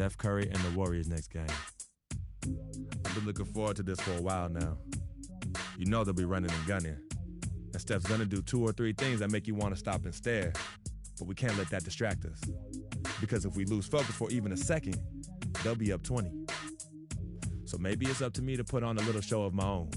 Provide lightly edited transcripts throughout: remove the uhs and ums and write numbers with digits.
Steph Curry and the Warriors next game. I've been looking forward to this for a while now. You know they'll be running and gunning. And Steph's gonna do 2 or 3 things that make you want to stop and stare. But we can't let that distract us. Because if we lose focus for even a second, they'll be up 20. So maybe it's up to me to put on a little show of my own.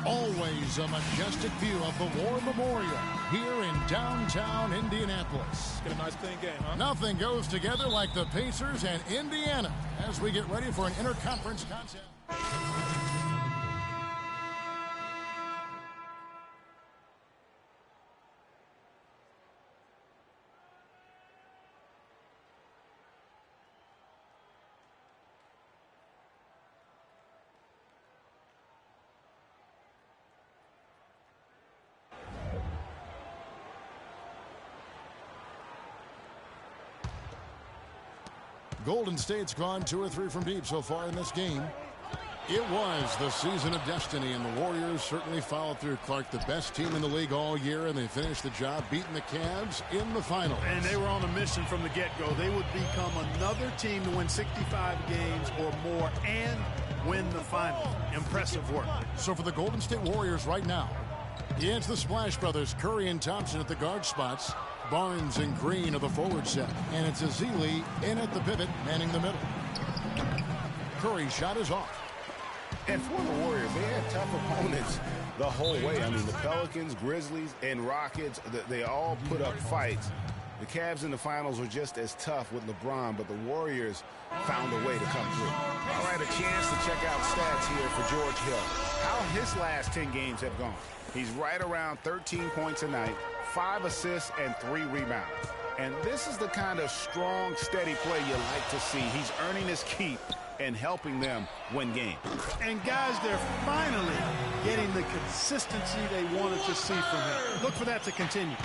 Always a majestic view of the War Memorial here in downtown Indianapolis. Get a nice clean game, huh? Nothing goes together like the Pacers and Indiana as we get ready for an interconference contest. Golden State's gone 2 or 3 from deep so far in this game. It was the season of destiny, and the Warriors certainly followed through. Clark, the best team in the league all year, and they finished the job beating the Cavs in the finals. And they were on a mission from the get-go. They would become another team to win 65 games or more and win the finals. Impressive work. So for the Golden State Warriors right now, it's the Splash Brothers, Curry and Thompson at the guard spots. Barnes and Green are the forward set. And it's Ezeli in at the pivot, manning the middle. Curry's shot is off. And for the Warriors, they had tough opponents the whole way. I mean, the Pelicans, Grizzlies, and Rockets, they all put up fights. The Cavs in the finals were just as tough with LeBron, but the Warriors found a way to come through. All right, a chance to check out stats here for George Hill. How his last 10 games have gone. He's right around 13 points a night, 5 assists, and 3 rebounds. And this is the kind of strong, steady play you like to see. He's earning his keep and helping them win games. And guys, they're finally getting the consistency they wanted to see from him. Look for that to continue.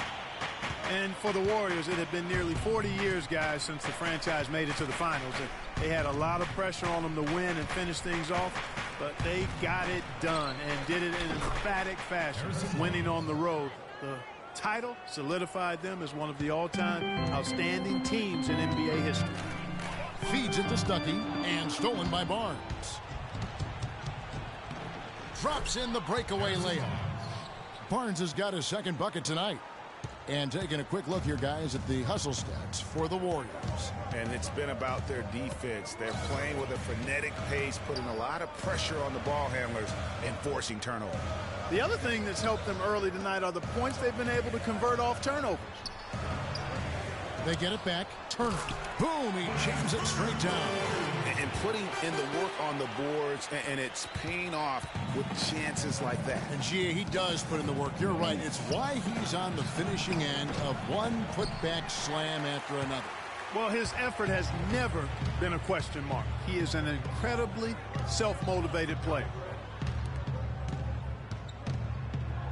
And for the Warriors, it had been nearly 40 years, guys, since the franchise made it to the finals. And they had a lot of pressure on them to win and finish things off, but they got it done and did it in an emphatic fashion, winning on the road. The title solidified them as one of the all-time outstanding teams in NBA history. Feeds it to Stuckey and stolen by Barnes. Drops in the breakaway layup. Barnes has got his second bucket tonight. And taking a quick look here, guys, at the hustle stats for the Warriors. And it's been about their defense. They're playing with a frenetic pace, putting a lot of pressure on the ball handlers and forcing turnovers. The other thing that's helped them early tonight are the points they've been able to convert off turnovers. They get it back. Turner. Boom, he jams it straight down. And putting in the work on the boards, and it's paying off with chances like that. And Gia, he does put in the work. You're right. It's why he's on the finishing end of one putback slam after another. Well, his effort has never been a question mark. He is an incredibly self-motivated player.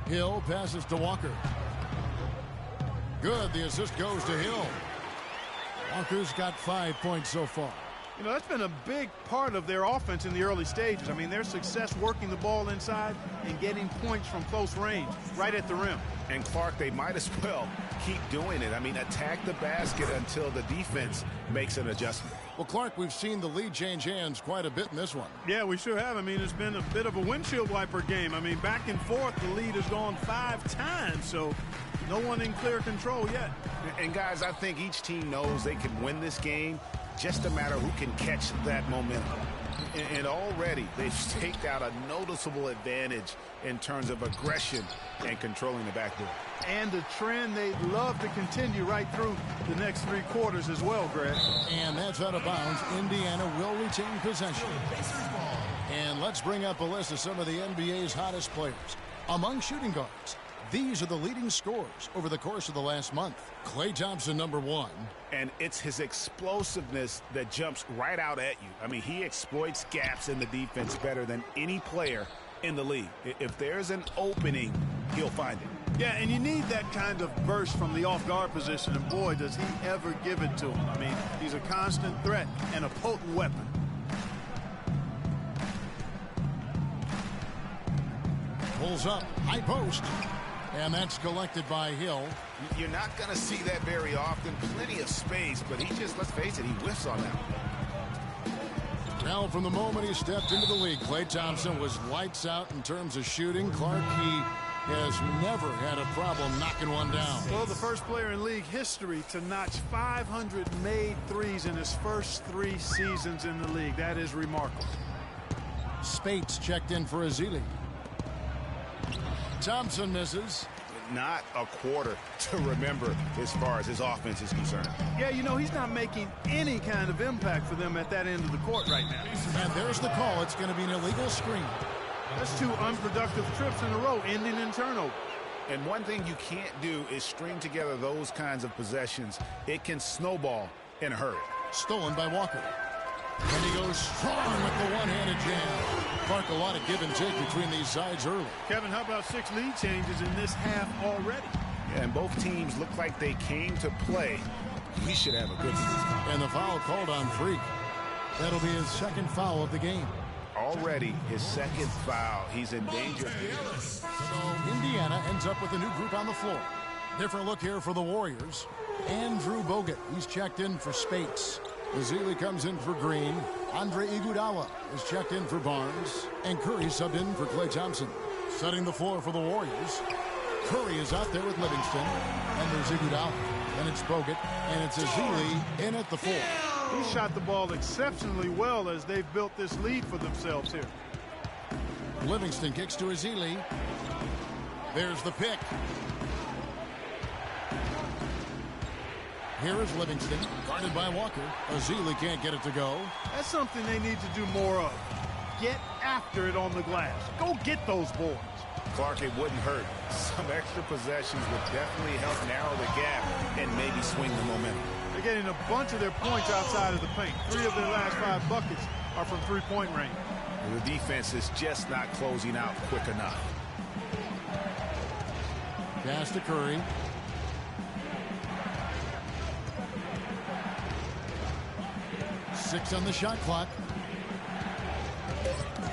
Hill passes to Walker. Good. The assist goes to Hill. Walker's got 5 points so far. You know, that's been a big part of their offense in the early stages. I mean, their success working the ball inside and getting points from close range, right at the rim. And Clark, they might as well keep doing it. I mean, attack the basket until the defense makes an adjustment. Well, Clark, we've seen the lead change hands quite a bit in this one. Yeah, we sure have. I mean, it's been a bit of a windshield wiper game. I mean, back and forth, the lead has gone 5 times, so no one in clear control yet. And guys, I think each team knows they can win this game. Just a matter who can catch that momentum. And already they've staked out a noticeable advantage in terms of aggression and controlling the backboard. And the trend they'd love to continue right through the next 3 quarters as well, Greg. And that's out of bounds. Indiana will retain possession. And let's bring up a list of some of the NBA's hottest players. Among shooting guards, These are the leading scores over the course of the last month. Klay Thompson, number 1. And it's his explosiveness that jumps right out at you. I mean, he exploits gaps in the defense better than any player in the league. If there's an opening, he'll find it. Yeah, and you need that kind of burst from the off-guard position, and boy, does he ever give it to him. I mean, he's a constant threat and a potent weapon. Pulls up, high post, and that's collected by Hill. You're not going to see that very often. Plenty of space, but he just, let's face it, he whiffs on that one. Now, from the moment he stepped into the league, Klay Thompson was lights out in terms of shooting. Clark, he has never had a problem knocking one down. Well, the first player in league history to notch 500 made threes in his first 3 seasons in the league. That is remarkable. Spates checked in for Ezeli. Thompson misses. Not a quarter to remember as far as his offense is concerned. Yeah, you know, he's not making any kind of impact for them at that end of the court right now. And there's the call. It's going to be an illegal screen. That's 2 unproductive trips in a row, ending in turnover. And one thing you can't do is string together those kinds of possessions. It can snowball in a hurry. Stolen by Walker. And he goes strong with the one-handed jam. Clark, a lot of give and take between these sides early. Kevin, how about 6 lead changes in this half already? Yeah, and both teams look like they came to play. We should have a good one. And the foul called on Freak. That'll be his second foul of the game. Already his second foul. He's in danger. So Indiana ends up with a new group on the floor. Different look here for the Warriors. Andrew Bogut. He's checked in for Spates. Ezeli comes in for Green. Andre Iguodala is checked in for Barnes. And Curry subbed in for Klay Thompson. Setting the floor for the Warriors. Curry is out there with Livingston. And there's Iguodala. And it's Bogut. And it's Ezeli in at the 4. He shot the ball exceptionally well as they've built this lead for themselves here. Livingston kicks to Ezeli. There's the pick. Here is Livingston, guarded by Walker. Ezeli can't get it to go. That's something they need to do more of. Get after it on the glass. Go get those boards. Clark, it wouldn't hurt. Some extra possessions would definitely help narrow the gap and maybe swing the momentum. They're getting a bunch of their points outside of the paint. 3 of their last 5 buckets are from 3-point range. The defense is just not closing out quick enough. Pass to Curry. Six on the shot clock.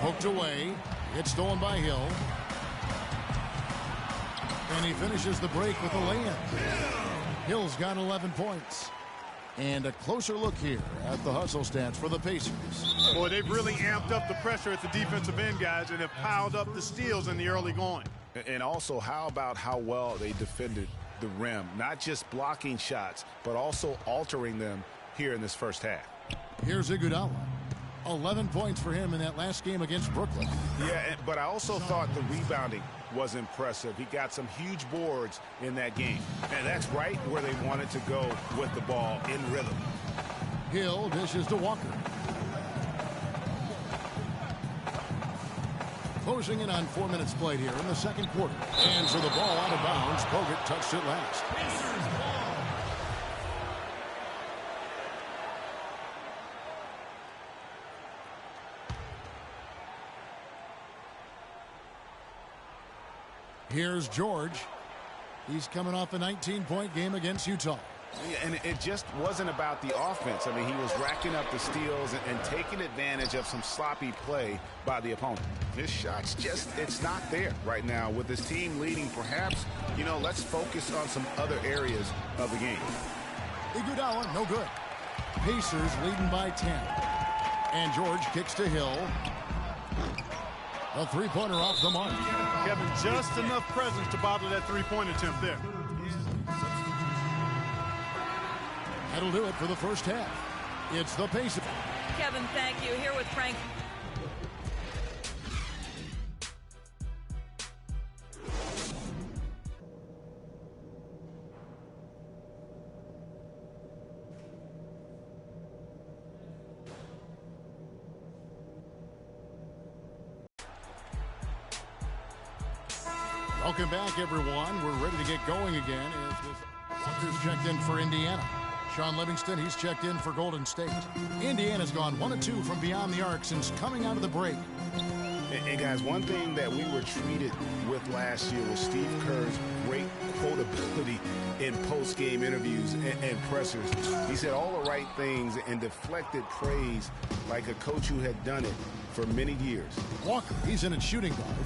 Poked away. It's stolen by Hill. And he finishes the break with a layup. Hill's got 11 points. And a closer look here at the hustle stats for the Pacers. Boy, they've really amped up the pressure at the defensive end, guys, and have piled up the steals in the early going. And also, how about how well they defended the rim? Not just blocking shots, but also altering them here in this first half. Here's Iguodala. 11 points for him in that last game against Brooklyn. Yeah, but I also thought the rebounding was impressive. He got some huge boards in that game. And that's right where they wanted to go with the ball, in rhythm. Hill dishes to Walker. Closing in on 4 minutes played here in the second quarter. And so the ball out of bounds. Bogut touched it last. Here's George. He's coming off a 19-point game against Utah. Yeah, and it just wasn't about the offense. I mean, he was racking up the steals and taking advantage of some sloppy play by the opponent. His shot's just, it's not there right now. With his team leading, perhaps, you know, let's focus on some other areas of the game. Iguodala, no good. Pacers leading by 10. And George kicks to Hill. A three-pointer off the mark. Kevin, just enough presence to bottle that three-point attempt there. That'll do it for the first half. It's the Pacers. Kevin, thank you. Here with Frank. Welcome back, everyone. We're ready to get going again. Walker's checked in for Indiana. Sean Livingston, he's checked in for Golden State. Indiana's gone 1-2 from beyond the arc since coming out of the break. And guys, one thing that we were treated with last year was Steve Kerr's great quotability in post-game interviews and pressers. He said all the right things and deflected praise like a coach who had done it for many years. Walker, he's in at shooting guard.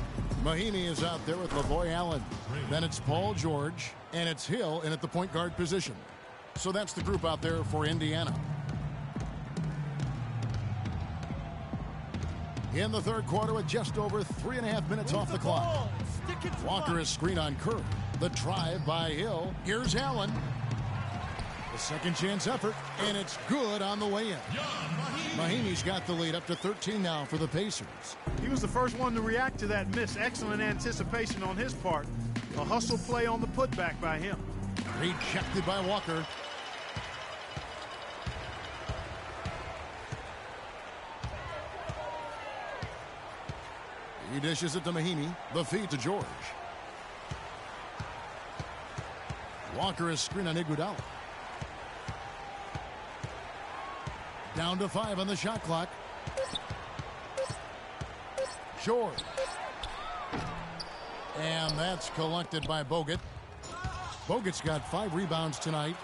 Mahinmi is out there with Lavoy Allen. Then it's Paul George, and it's Hill in at the point guard position. So that's the group out there for Indiana. In the third quarter with just over 3.5 minutes off the clock. Walker is screen on Curry. The drive by Hill. Here's Allen. The second chance effort, and it's good on the way in. Mahinmi's got the lead up to 13 now for the Pacers. He was the first one to react to that miss. Excellent anticipation on his part. A hustle play on the putback by him. Rejected by Walker. He dishes it to Mahinmi. The feed to George. Walker is screen on Iguodala. Down to 5 on the shot clock. George. And that's collected by Bogut. Bogut's got 5 rebounds tonight.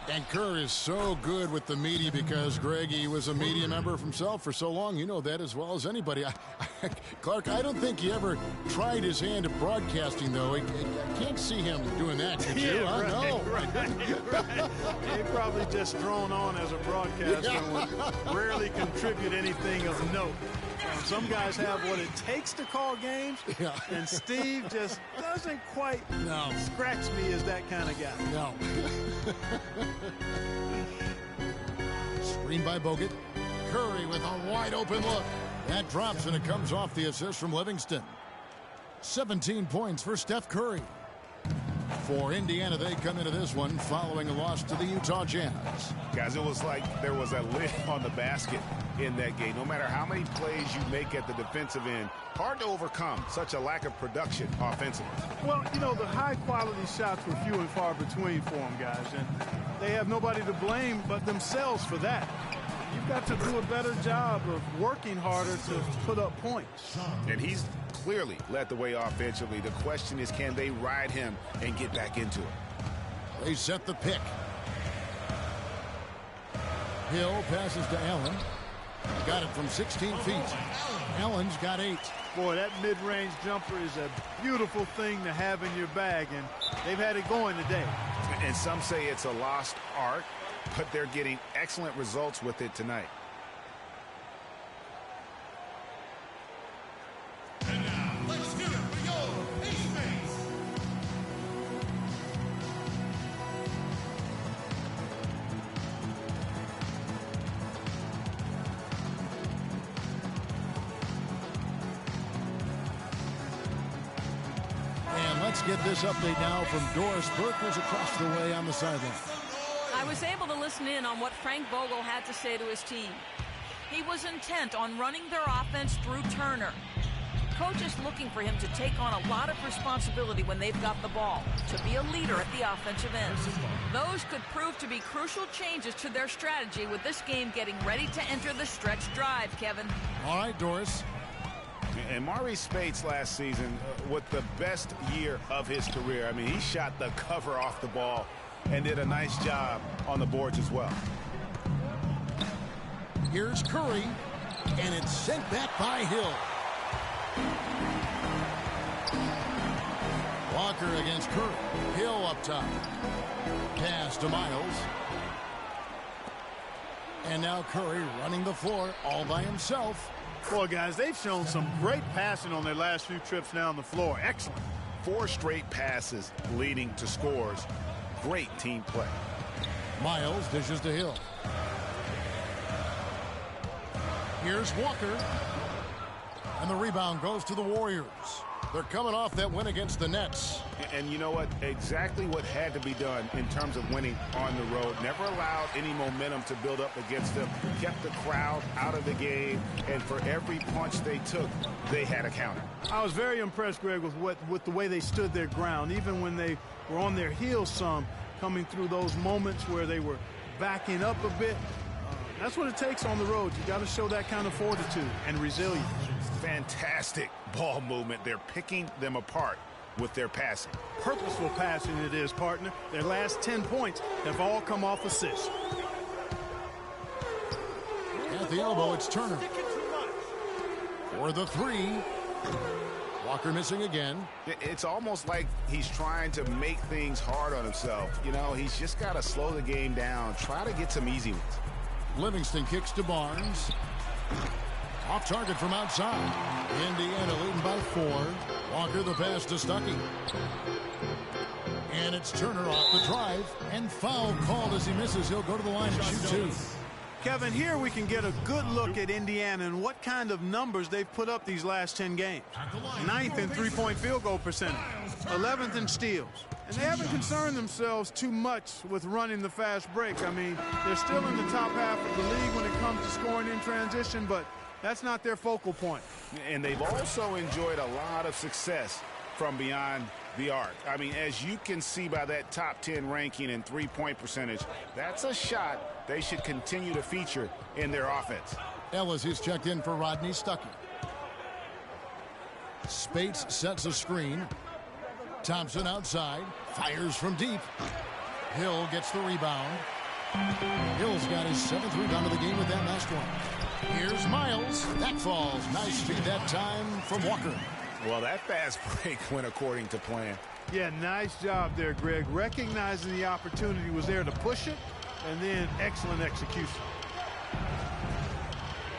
And Kerr is so good with the media because, Greg, he was a media member himself for so long. You know that as well as anybody. Clark, I don't think he ever tried his hand at broadcasting, though. I can't see him doing that, could you? Yeah, right, No. Right. He probably just thrown on as a broadcaster and would rarely contribute anything of note. Some guys have what it takes to call games, and Steve just doesn't quite scratch me as that kind of guy. No. Screen by Bogut. Curry with a wide open look. That drops and it comes off the assist from Livingston. 17 points for Steph Curry. For Indiana, they come into this one following a loss to the Utah Jazz. Guys, it was like there was a lid on the basket in that game. No matter how many plays you make at the defensive end, hard to overcome such a lack of production offensively. Well, you know, the high-quality shots were few and far between for them, guys, and they have nobody to blame but themselves for that. You've got to do a better job of working harder to put up points. And he's clearly led the way offensively. The question is, can they ride him and get back into it? They set the pick. Hill passes to Allen. Got it from 16 feet. Allen's got 8. Boy, that mid-range jumper is a beautiful thing to have in your bag, and they've had it going today. And some say it's a lost art, but they're getting excellent results with it tonight. And now, let's hear it for your Pace. And let's get this update now from Doris Burke, who's across the way on the sideline. I was able to listen in on what Frank Vogel had to say to his team. He was intent on running their offense through Turner. Coach is looking for him to take on a lot of responsibility when they've got the ball, to be a leader at the offensive end. Those could prove to be crucial changes to their strategy with this game getting ready to enter the stretch drive, Kevin. All right, Doris. And Maurice Spates last season with the best year of his career. I mean, he shot the cover off the ball and did a nice job on the boards as well. Here's Curry, and it's sent back by Hill. Walker against Curry. Hill up top. Pass to Miles. And now Curry running the floor all by himself. Boy, guys, they've shown some great passing on their last few trips down the floor. Excellent. 4 straight passes leading to scores. Great team play. Miles dishes to Hill. Here's Walker. And the rebound goes to the Warriors. They're coming off that win against the Nets. And you know what? Exactly what had to be done in terms of winning on the road. Never allowed any momentum to build up against them. Kept the crowd out of the game. And for every punch they took, they had a counter. I was very impressed, Greg, with the way they stood their ground, even when they were on their heels some, coming through those moments where they were backing up a bit. That's what it takes on the road. You got to show that kind of fortitude and resilience. Fantastic ball movement. They're picking them apart with their passing. Purposeful passing it is, partner. Their last 10 points have all come off assists. At the elbow, it's Turner. For the three. Walker missing again. It's almost like he's trying to make things hard on himself. You know, he's just got to slow the game down. Try to get some easy ones. Livingston kicks to Barnes. Off target from outside. Indiana leading by 4. Walker the pass to Stuckey. And it's Turner off the drive. And foul called as he misses. He'll go to the line to shoot 2. Kevin, here we can get a good look at Indiana and what kind of numbers they've put up these last 10 games. 9th in three-point field goal percentage. 11th in steals. And they haven't concerned themselves too much with running the fast break. I mean, they're still in the top half of the league when it comes to scoring in transition, but that's not their focal point. And they've also enjoyed a lot of success from beyond the arc. I mean, as you can see by that top 10 ranking and three-point percentage, that's a shot they should continue to feature in their offense. Ellis is checked in for Rodney Stuckey. Spates sets a screen. Thompson outside. Fires from deep. Hill gets the rebound. Hill's got his 7th rebound of the game with that last one. Here's Miles. That falls. Nice feed that time from Walker. Well, that fast break went according to plan. Yeah, nice job there, Greg. Recognizing the opportunity was there to push it, and then excellent execution.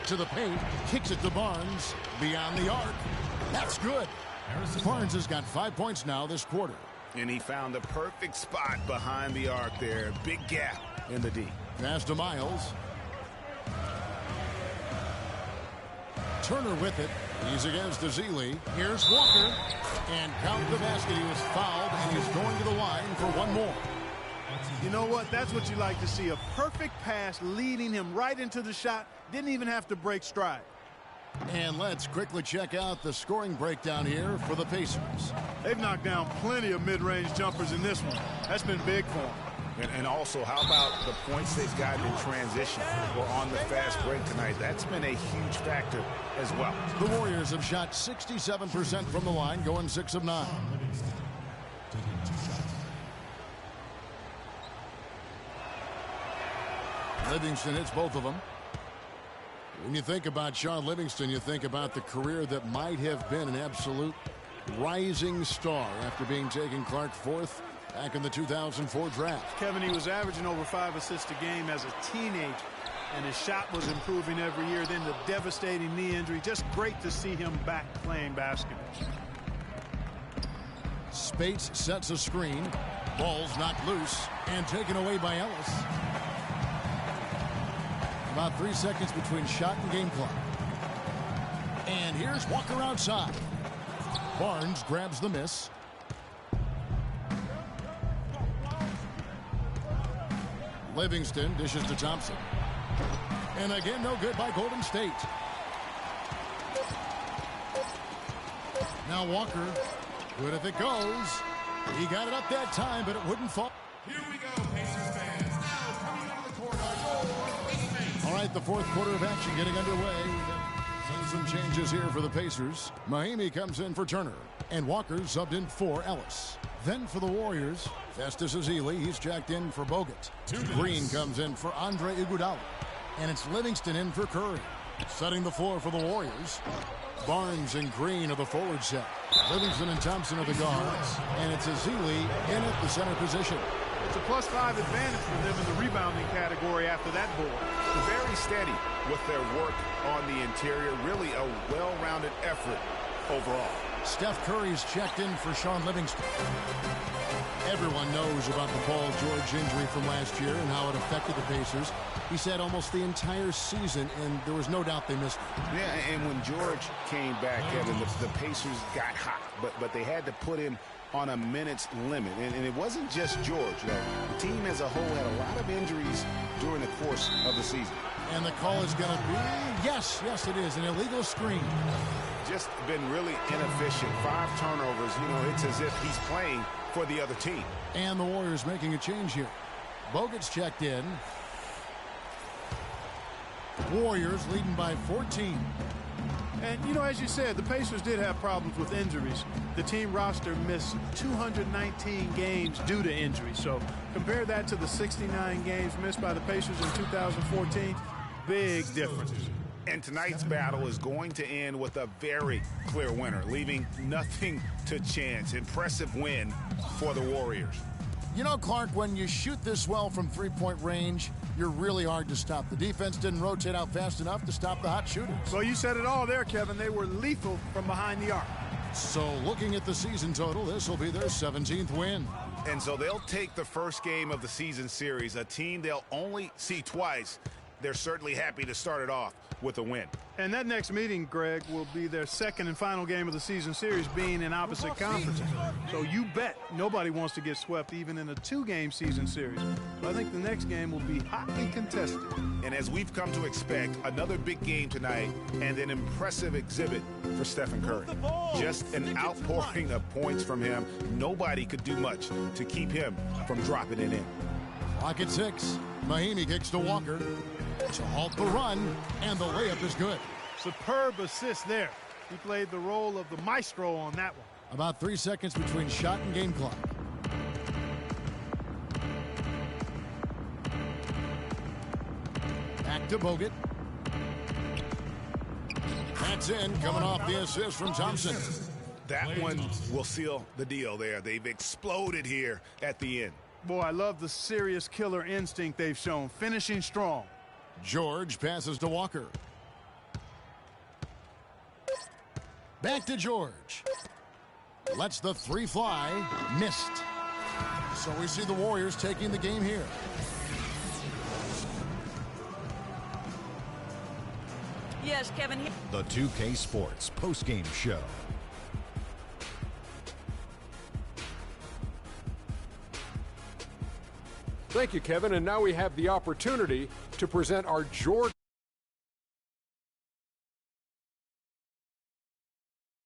To the paint. Kicks it to Barnes. Beyond the arc. That's good. Barnes has got 5 points now this quarter. And he found the perfect spot behind the arc there. Big gap in the D. Pass to Miles. Turner with it. He's against Ezeli. Here's Walker. And count the basket. He was fouled, and he's going to the line for one more. You know what? That's what you like to see. A perfect pass leading him right into the shot. Didn't even have to break stride. And let's quickly check out the scoring breakdown here for the Pacers. They've knocked down plenty of mid-range jumpers in this one. That's been big for them. And also, how about the points they've gotten in transition or on the fast break tonight? That's been a huge factor as well. The Warriors have shot 67% from the line, going 6 of 9. Livingston hits both of them. When you think about Shaun Livingston, you think about the career that might have been an absolute rising star after being taken Clark 4th back in the 2004 draft. Kevin, he was averaging over 5 assists a game as a teenager, and his shot was improving every year. Then the devastating knee injury. Just great to see him back playing basketball. Spates sets a screen. Ball's knocked loose and taken away by Ellis. About 3 seconds between shot and game clock. And here's Walker outside. Barnes grabs the miss. Livingston dishes to Thompson. And again, no good by Golden State. Now Walker. Good if it goes. He got it up that time, but it wouldn't fall. Here we go, Pacers fans. Now coming on the court are your teammates. All right, the fourth quarter of action getting underway. Some changes here for the Pacers. Mahinmi comes in for Turner, and Walker subbed in for Ellis. Then for the Warriors, Festus Ezeli, he's checked in for Bogut. Green comes in for Andre Iguodala, and it's Livingston in for Curry. Setting the floor for the Warriors, Barnes and Green are the forward set. Livingston and Thompson are the guards, and it's Ezeli in at the center position. It's a +5 advantage for them in the rebounding category after that board. Very steady with their work on the interior. Really a well-rounded effort overall. Steph Curry's checked in for Sean Livingston. Everyone knows about the Paul George injury from last year and how it affected the Pacers. He said almost the entire season, and there was no doubt they missed it. Yeah, and when George came back, Kevin, the Pacers got hot, but they had to put him on a minutes limit. And it wasn't just George, though. The team as a whole had a lot of injuries during the course of the season. And the call is going to be, yes, it is, an illegal screen. Just been really inefficient. 5 turnovers. You know, it's as if he's playing for the other team. And the Warriors making a change here. Bogut's checked in. Warriors leading by 14. And, you know, as you said, the Pacers did have problems with injuries. The team roster missed 219 games due to injury. So compare that to the 69 games missed by the Pacers in 2014. Big difference. And tonight's battle is going to end with a very clear winner, leaving nothing to chance. Impressive win for the Warriors. You know, Clark, when you shoot this well from three-point range, you're really hard to stop. The defense didn't rotate out fast enough to stop the hot shooters. Well, you said it all there, Kevin. They were lethal from behind the arc. So looking at the season total, this will be their 17th win. And so they'll take the first game of the season series, a team they'll only see twice. They're certainly happy to start it off with a win. And that next meeting, Greg, will be their second and final game of the season series, being in opposite conferences. So you bet nobody wants to get swept even in a 2-game season series. So I think the next game will be hotly contested. And as we've come to expect, another big game tonight and an impressive exhibit for Stephen Curry. Just an outpouring of points from him. Nobody could do much to keep him from dropping it in. Clock at 6. Mahinmi kicks to Walker to halt the run, and the layup is good. Superb assist there. He played the role of the maestro on that one. About 3 seconds between shot and game clock. Back to Bogut. That's in, coming off the assist from Thompson. That one will seal the deal there. They've exploded here at the end. Boy, I love the serious killer instinct they've shown, finishing strong. George passes to Walker. Back to George. Lets the 3 fly. Missed. So we see the Warriors taking the game here. Yes, Kevin. The 2K Sports postgame show. Thank you, Kevin. And now we have the opportunity to present our George